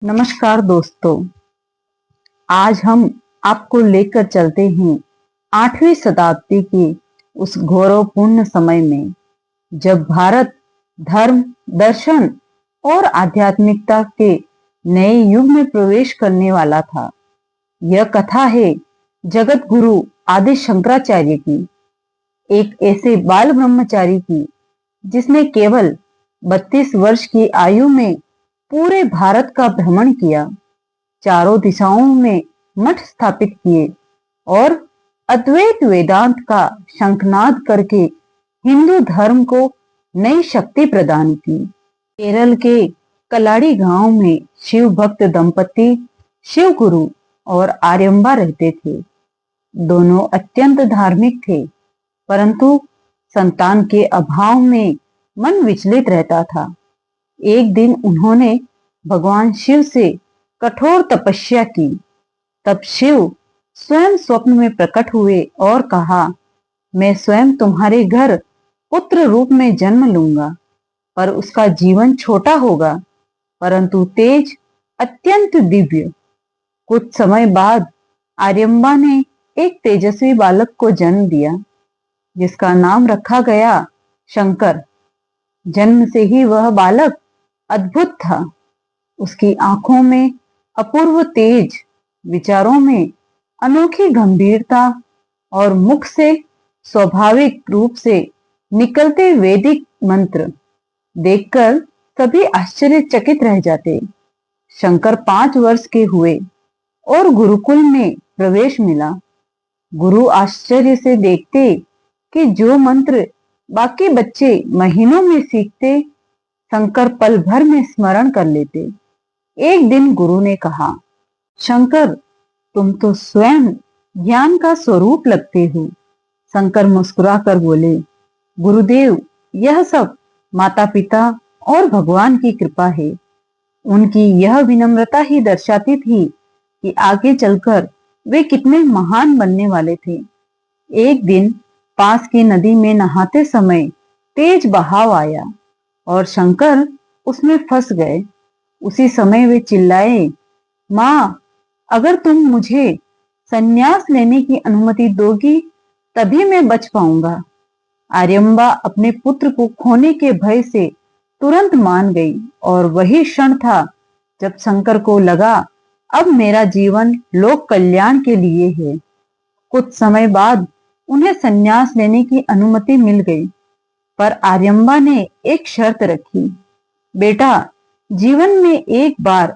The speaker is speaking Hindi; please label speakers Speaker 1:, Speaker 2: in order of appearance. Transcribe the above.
Speaker 1: नमस्कार दोस्तों। आज हम आपको लेकर चलते हैं 8वीं शताब्दी के उस गौरवपूर्ण समय में जब भारत धर्म, दर्शन और आध्यात्मिकता के नए युग में प्रवेश करने वाला था। यह कथा है जगत गुरु आदि शंकराचार्य की, एक ऐसे बाल ब्रह्मचारी की जिसने केवल 32 वर्ष की आयु में पूरे भारत का भ्रमण किया, चारों दिशाओं में मठ स्थापित किए और अद्वैत वेदांत का शंखनाद करके हिंदू धर्म को नई शक्ति प्रदान की। केरल के कलाड़ी गांव में शिव भक्त दंपति शिव गुरु और आर्यम्बा रहते थे। दोनों अत्यंत धार्मिक थे, परंतु संतान के अभाव में मन विचलित रहता था। एक दिन उन्होंने भगवान शिव से कठोर तपस्या की। तब शिव स्वयं स्वप्न में प्रकट हुए और कहा, मैं स्वयं तुम्हारे घर पुत्र रूप में जन्म लूंगा, पर उसका जीवन छोटा होगा, परंतु तेज अत्यंत दिव्य। कुछ समय बाद आर्यम्बा ने एक तेजस्वी बालक को जन्म दिया, जिसका नाम रखा गया शंकर। जन्म से ही वह बालक अद्भुत था। उसकी आंखों में अपूर्व तेज, विचारों में अनोखी गंभीरता और मुख से स्वाभाविक रूप से निकलते वैदिक मंत्र देखकर सभी आश्चर्यचकित रह जाते। शंकर 5 वर्ष के हुए और गुरुकुल में प्रवेश मिला। गुरु आश्चर्य से देखते कि जो मंत्र बाकी बच्चे महीनों में सीखते, शंकर पल भर में स्मरण कर लेते। एक दिन गुरु ने कहा, शंकर, तुम तो स्वयं ज्ञान का स्वरूप लगते हो। शंकर मुस्कुराकर बोले, गुरुदेव, यह सब माता पिता और भगवान की कृपा है। उनकी यह विनम्रता ही दर्शाती थी कि आगे चलकर वे कितने महान बनने वाले थे। एक दिन पास की नदी में नहाते समय तेज बहाव आया और शंकर उसमें फंस गए। उसी समय वे चिल्लाए, माँ, अगर तुम मुझे संन्यास लेने की अनुमति दोगी तभी मैं बच पाऊंगा। आर्यम्बा अपने पुत्र को खोने के भय से तुरंत मान गई और वही क्षण था जब शंकर को लगा, अब मेरा जीवन लोक कल्याण के लिए है। कुछ समय बाद उन्हें संन्यास लेने की अनुमति मिल गई, पर आर्यम्बा ने एक शर्त रखी, बेटा, जीवन में एक बार